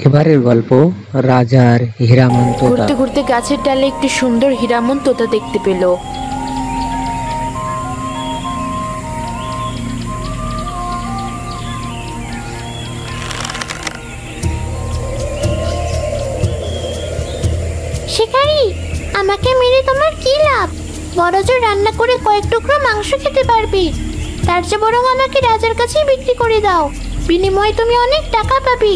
এবারের গল্প রাজার হীরামন তোতা। ঘুরতে ঘুরতে গাছের ডালে একটি সুন্দর হীরামন তোতা দেখতে পেল। শিকারি, আমাকে মেরে তোমার কি লাভ? বড় জোর রান্না করে কয়েক টুকরো মাংস খেতে পারবে। তার চেয়ে বরং আমাকে রাজার কাছেই বিক্রি করে দাও, বিনিময়ে তুমি অনেক টাকা পাবে।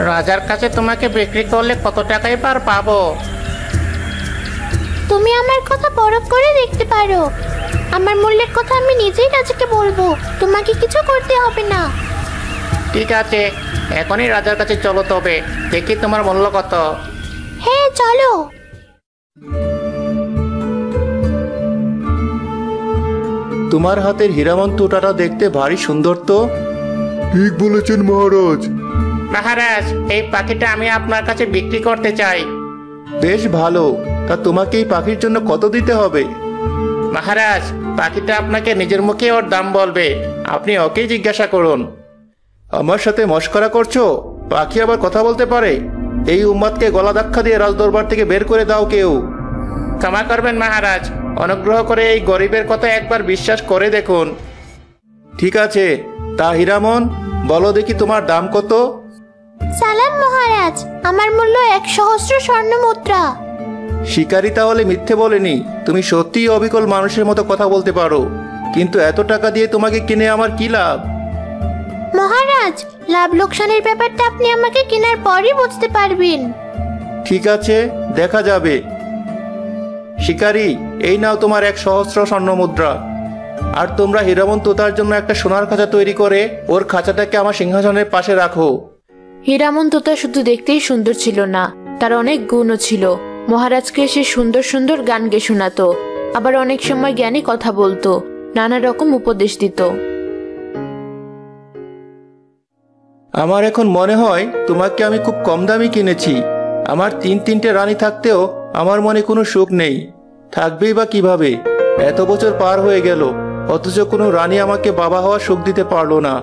রাজার কাছে তোমাকে বিক্রি করলে কত টাকাই পাবো? তুমি আমার কথা পরখ করে দেখতে পারো। আমার মূল্যের কথা আমি নিজেই রাজাকে বলবো, তোমাকে কিছু করতে হবে না। ঠিক আছে, এখনই রাজার কাছে চলো, তবে দেখি তোমার মূল্য কত। হ্যাঁ চলো। তোমার হাতের হীরামন তোতাটা দেখতে ভারী সুন্দর তো। ঠিক বলেছেন মহারাজ। মহারাজ, এই পাখিটা আমি আপনার কাছে বিক্রি করতে চাই। বেশ ভালো, তা তোমাকে এই পাখির জন্য কত দিতে হবে? মহারাজ, পাখিটা আপনাকে নিজের মুখে ওর দাম বলবে, আপনি ওকেই জিজ্ঞাসা করুন। আমার সাথে মশকরা করছো? পাখি আবার কথা বলতে পারে? এই উম্মাদকে গলা ধাক্কা দিয়ে রাজদরবার থেকে বের করে দাও কেউ। ক্ষমা করবেন মহারাজ, অনুগ্রহ করে এই গরিবের কথা একবার বিশ্বাস করে দেখুন। ঠিক আছে, তা হীরামন বলো দেখি তোমার দাম কত? সালাম মহারাজ, আমার মূল্য 1,000 স্বর্ণ মুদ্রা। শিকারী তাহলে মিথ্যে বলেনি, তুমি সত্যিই অবিকল মানুষের মতো কথা বলতে পারো। কিন্তু এত টাকা দিয়ে তোমাকে কিনে আমার কি লাভ? মহারাজ, লাভ লোকসানের ব্যাপারটা আপনি আমাকে কেনার পরই বুঝতে পারবেন। ঠিক আছে, দেখা যাবে। শিকারী, এই নাও তোমার 1,000 স্বর্ণ মুদ্রা। আর তোমরা হীরামন তোতার জন্য একটা সোনার খাঁচা তৈরি করে ওর খাঁচাটাকে আমার সিংহাসনের পাশে রাখো। হীরামন তোতা শুধু দেখতেই সুন্দর ছিল না, তার অনেক গুণও ছিল। মহারাজকে সে সুন্দর সুন্দর গান গেয়ে শোনাতো, আবার অনেক সময় জ্ঞানী কথা বলতো, নানা রকম উপদেশ দিত। আমার এখন মনে হয় তোমাকে আমি খুব কম দামে কিনেছি। আমার তিনটে রানী থাকতেও আমার মনে কোনো সুখ নেই, থাকবেই বা কিভাবে? এত বছর পার হয়ে গেল, অথচ কোনো রানী আমাকে বাবা হওয়ার সুখ দিতে পারলো না।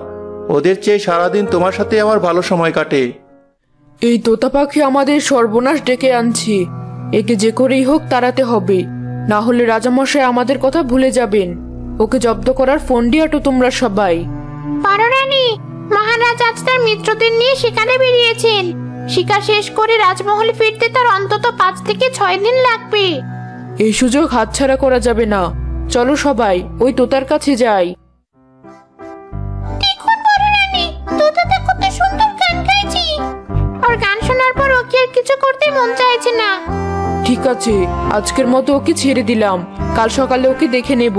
ওদের চেয়ে সারাদিন তোমার সাথে আমার ভালো সময় কাটে। এই তোতা পাখি আমাদের সর্বনাশ ডেকে আনছে, একে যে করেই হোক তাড়াতে হবে, না হলে রাজামশাই আমাদের কথা ভুলে যাবেন। ওকে জব্দ করার ফোন দিয়াটো তোমরা সবাই। পারোরানী, মহারাজ আজ তার মিত্রদের নিয়ে শিকারে বেরিয়েছেন। শিকার শেষ করে রাজমহলে ফিরতে তার অন্তত 5 থেকে 6 দিন লাগবে। এই সুযোগ হাতছাড়া করা যাবে না। চলো সবাই ওই তোতার কাছে যাই। দেখুন পারোরানী, তোতাটা কত সুন্দর গান গাইছে। আর গান শোনার পর ওকে আর কিছু করতে মন চাইছে না। ঠিক আছে, আজকের মতো ওকে ছেড়ে দিলাম, কাল সকালে ওকে দেখে নেব।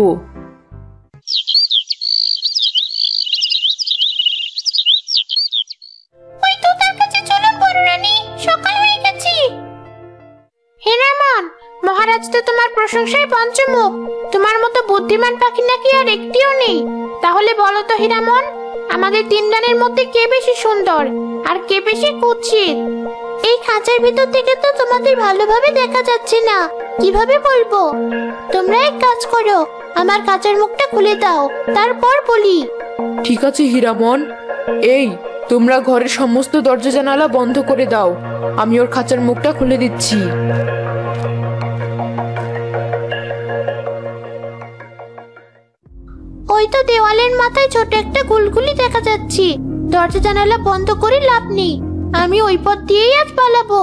ওই তোতার কাছে চলো পারোরানী, সকাল হয়ে গেছে। হীরামন, মহারাজ তো তোমার প্রশংসায় পঞ্চমুখ। তোমার মতো বুদ্ধিমান পাখি নাকি আর একটিও নেই। তাহলে বলো তো হীরামন, আমাদের 3 রানীর মধ্যে কে বেশি সুন্দর আর কে বেশি কুৎসিত? এই খাঁচার ভিতর থেকে তো তোমাদের ভালোভাবে দেখা যাচ্ছে না, কিভাবে বলবো? তোমরা এক কাজ করো, আমার খাঁচার মুখটা খুলে দাও, তারপর বলি। ঠিক আছে হীরামন, এই তোমরা ঘরের সমস্ত দরজা জানালা বন্ধ করে দাও, আমি ওর খাঁচার মুখটা খুলে দিচ্ছি। ওই তো দেওয়ালের মাথায় ছোট একটা গুলগুলি দেখা যাচ্ছে। দরজা জানালা বন্ধ করে লাভ নেই, আমি ওই পথ দিয়েই আজ পালাবো।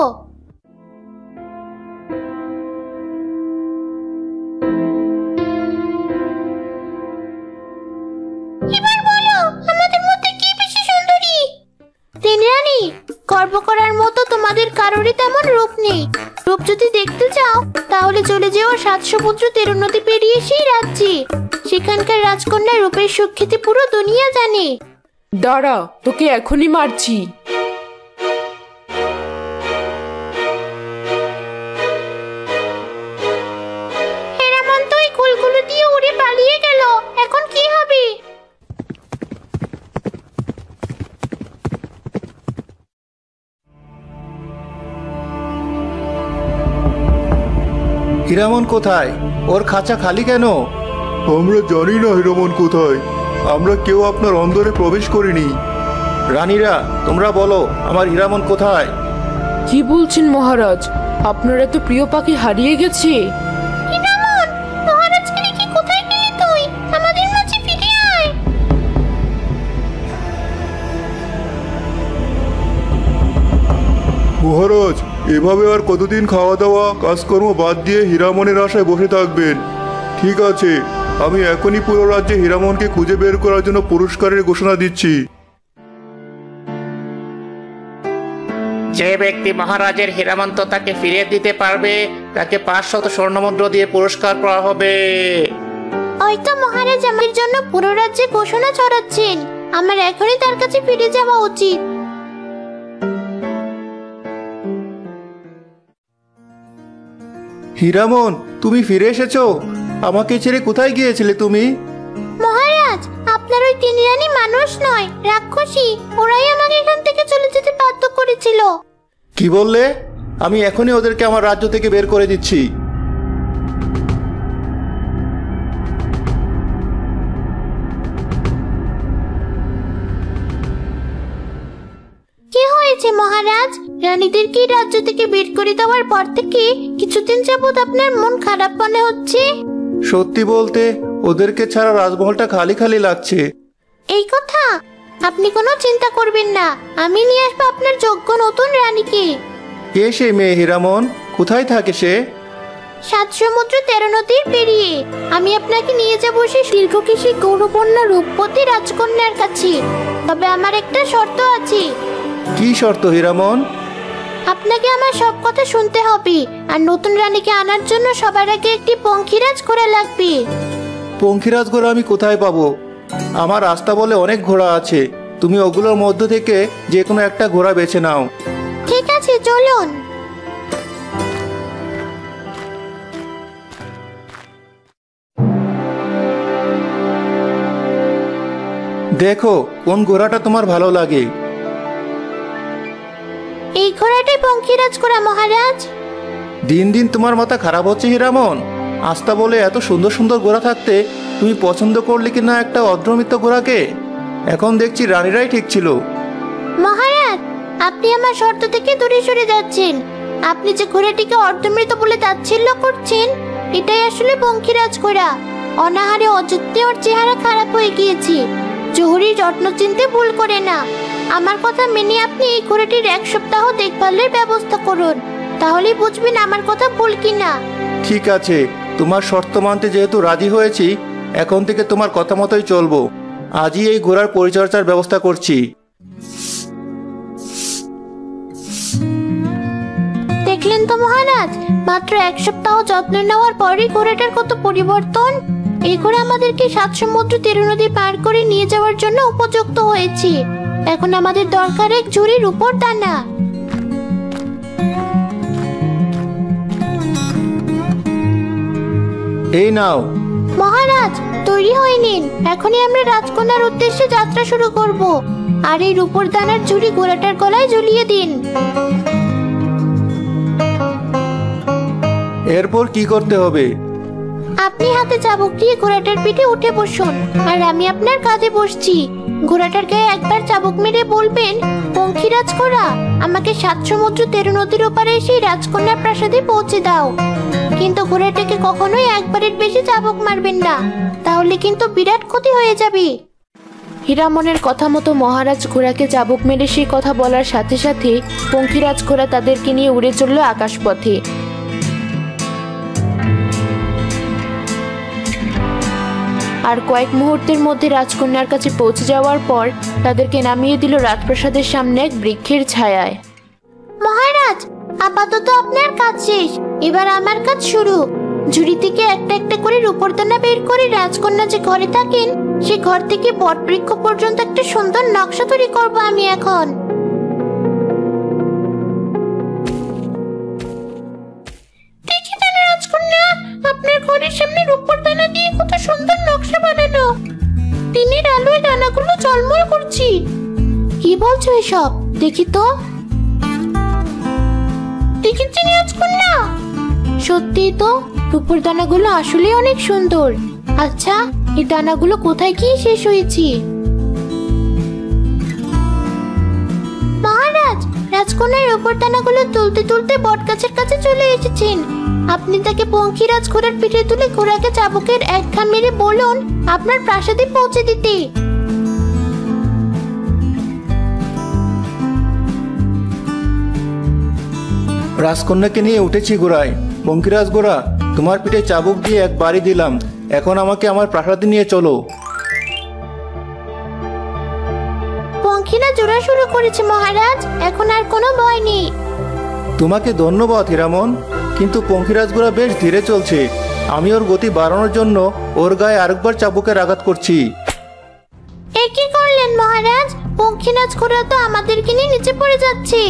এবার বলো, আমাদের মধ্যে কে বেশি সুন্দরী? 3 রানী, গর্ব করার মতো তোমাদের কারোরই তেমন রূপ নেই। রূপ যদি দেখতে চাও তাহলে চলে যেও 7 সমুদ্র 13 নদী পেরিয়ে সেই রাজ্যে। সেখানকার রাজকন্যার রূপের সুখ্যাতি পুরো দুনিয়া জানে। দাঁড়া, তোকে এখনই মারছি। হেরামন তো এই গুলগুলো দিয়ে উড়ে পালিয়ে গেল, এখন কি হবে? হীরামন কোথায়? ওর খাঁচা খালি কেন? আমরা জানি না হীরামন কোথায়। আমরা কেউ আপনার অন্দরে প্রবেশ করিনি। রানীরা, তোমরা বলো আমার হীরামন কোথায়? কি বলছেন মহারাজ? আপনার এত প্রিয় পাখি হারিয়ে গেছে? হিরামন, মহারাজকে রেখে কোথায় গেলি তুই? আমাদের মাঝে ফিরে আয়। মহারাজ, এভাবে আর কতদিন খাওয়া দাওয়া কাজকর্ম বাদ দিয়ে হীরামনের আশায় বসে থাকবেন? ঠিক আছে, আমি এখনই পুরো রাজ্যে হীরামনকে খুঁজে বের করার জন্য পুরস্কারের ঘোষণা দিচ্ছি। যে ব্যক্তি মহারাজের হীরামন্ত তাকে ফিরিয়ে দিতে পারবে তাকে 500 স্বর্ণমুদ্রা দিয়ে পুরস্কার করা হবে। ওই তো মহারাজ আমাদের জন্য পুরো রাজ্যে ঘোষণা ছড়াচ্ছেন। আমার এখনই তার কাছে ফিরে যাওয়া উচিত। হীরামন, তুমি ফিরে এসেছো? আমাকে ছেড়ে কোথায় গিয়েছিলে তুমি? মহারাজ, আপনার ওই 3 রানী মানুষ নয়, রাক্ষসী। ওরাই আমাকে এখান থেকে চলে যেতে বাধ্য করেছিল। কি বললে? আমি এখনই ওদেরকে আমার রাজ্য থেকে বের করে দিচ্ছি। কি হয়েছে মহারাজ? রানীদেরকে রাজ্য থেকে বের করে দেওয়ার পর থেকে কিছুদিন যাবত আপনার মন খারাপ মনে হচ্ছে। সত্যি বলতে ওদেরকে ছাড়া রাজমহলটা খালি খালি লাগছে। এই কথা? আপনি কোনো চিন্তা করবেন না, আমি নিয়ে আসবো আপনার যোগ্য নতুন রানীকে। কে সে মেয়ে হীরামন? কোথায় থাকে সে? 7 সমুদ্র 13 নদীর পেরিয়ে। আমি আপনাকে নিয়ে যাবো সেই দীর্ঘকেশী গৌরবর্ণ রূপবতী রাজকন্যার কাছে। তবে আমার একটা শর্ত আছে। কি শর্ত হীরামন? আপনাকে আমার সব কথা শুনতে হবে, আর নতুন রানীকে আনার জন্য সবার আগে একটি পঙ্খিরাজ ঘোড়া লাগবে। পঙ্খিরাজ ঘোড়া আমি কোথায় পাবো? আমার রাস্তা বলে অনেক ঘোড়া আছে, তুমি ওগুলোর মধ্য থেকে যে কোনো একটা ঘোড়া বেছে নাও। ঠিক আছে, চলুন। দেখো কোন ঘোড়াটা তোমার ভালো লাগে। এই ঘোড়াটাই পঙ্খিরাজ ঘোড়া মহারাজ। দিন দিন তোমার মাথা খারাপ হচ্ছে হীরামন। আস্তা বলে এত সুন্দর সুন্দর ঘোড়া থাকতে তুমি পছন্দ করলে কি না একটা অদ্রমিত ঘোড়াকে? এখন দেখছি রানীরাই ঠিক ছিল। মহারাজ, আপনি আমার শর্ত থেকে দূরে সরে যাচ্ছেন। আপনি যে ঘোড়াটিকে অর্ধমৃত বলে তাচ্ছিল্য করছেন, এটাই আসলে পঙ্খিরাজ ঘোড়া। অনাহারে অযত্নে ওর চেহারা খারাপ হয়ে গিয়েছে। জহুরির যত্ন চিনতে ভুল করে না। আমার কথা মেনে আপনি এই ঘোড়াটির 1 সপ্তাহ দেখভালের ব্যবস্থা করুন, তাহলেই বুঝবেন আমার কথা ভুল কিনা। ঠিক আছে, তোমার শর্ত মানতে যেহেতু রাজি হয়েছি, এখন থেকে তোমার কথা মতোই চলবো। আজই এই ঘোড়ার পরিচর্যার ব্যবস্থা করছি। দেখলেন তো মহারাজ, মাত্র 1 সপ্তাহ যত্ন নেওয়ার পরই ঘোড়াটার কত পরিবর্তন। এই ঘোড়া আমাদেরকে 7 সমুদ্র 13 নদী পার করে নিয়ে যাওয়ার জন্য উপযুক্ত হয়েছে। এখন আমাদের দরকার এক ঝুড়ির উপর দানা। এই নাও। মহারাজ, তৈরি হয়ে নিন। এখনই আমরা রাজকন্যার উদ্দেশ্যে যাত্রা শুরু করব। আর এই রূপোর দানার ঝুড়ি ঘোড়াটার গলায় ঝুলিয়ে দিন। এরপর কি করতে হবে? আপনি হাতে চাবুক দিয়ে ঘোড়াটার পিঠে উঠে বসুন, আর আমি আপনার কাঁধে বসছি। ঘোড়াটার গায়ে একবার চাবুক মেরে বলবেন, পঙ্খিরাজ ঘোড়া, আমাকে 7 সমুদ্র 13 নদীর ওপারে সেই রাজকন্যার প্রাসাদে পৌঁছে দাও। কিন্তু ঘোড়াটাকে কখনোই একবারের বেশি চাবুক মারবেন না, তাহলে কিন্তু বিরাট ক্ষতি হয়ে যাবে। হীরামনের কথা মতো মহারাজ ঘোড়াকে চাবুক মেরে সেই কথা বলার সাথে সাথে পঙ্খিরাজ ঘোড়া তাদেরকে নিয়ে উড়ে চলল আকাশপথে। আর কয়েক মুহূর্তের মধ্যে রাজকন্যার কাছে পৌঁছে যাওয়ার পর তাদেরকে নামিয়ে দিল রাজপ্রাসাদের সামনে এক বৃক্ষের ছায়ায়। মহারাজ, আপাতত আপনার কাজ শেষ, এবার আমার কাজ শুরু। ঝুড়ি থেকে একটা একটা করে রূপোর দানা বের করে রাজকন্যা যে ঘরে থাকেন, সে ঘর থেকে বটবৃক্ষ পর্যন্ত একটা সুন্দর নকশা তৈরি করব আমি এখন। দেখেছেন রাজকন্যা, আপনার ঘরের সামনে রূপোর দানা দিয়ে কত সুন্দর নকশা বানানো। দিনের আলোয় দানাগুলো ঝলমল করছে। কি বলছো এসব? দেখি তো। দেখেছেন রাজকন্যা, সত্যি তো রূপোর দানাগুলো আসলে অনেক সুন্দর। আচ্ছা, এই দানাগুলো কোথায় গিয়ে শেষ হয়েছে? রাজকন্যার উপর দানাগুলো তুলতে তুলতে বটগাছের কাছে চলে এসেছেন। আপনি তাকে পঙ্খিরাজ ঘোড়ার পিঠে তুলে ঘোড়াকে চাবুকের এক ঘা মেরে বলুন আপনার প্রাসাদে পৌঁছে দিতে। রাজকন্যাকে নিয়ে উঠেছি ঘোড়ায়। পঙ্খিরাজ ঘোড়া, তোমার পিঠে চাবুক দিয়ে এক বাড়ি দিলাম। এখন আমাকে আমার প্রাসাদে নিয়ে চলো। পঙ্খিরাজ ওড়া শুরু করেছে মহারাজ, এখন আর কোনো ভয় নেই। তোমাকে ধন্যবাদ হীরামন, কিন্তু পঙ্খিরাজ ঘোড়া বেশ ধীরে চলছে। আমি ওর গতি বাড়ানোর জন্য ওর গায়ে আরেকবার চাবুকের আঘাত করছি। এ কি করলেন মহারাজ? পঙ্খিরাজ ঘোড়া তো আমাদেরকে নিয়ে নিচে পড়ে যাচ্ছে।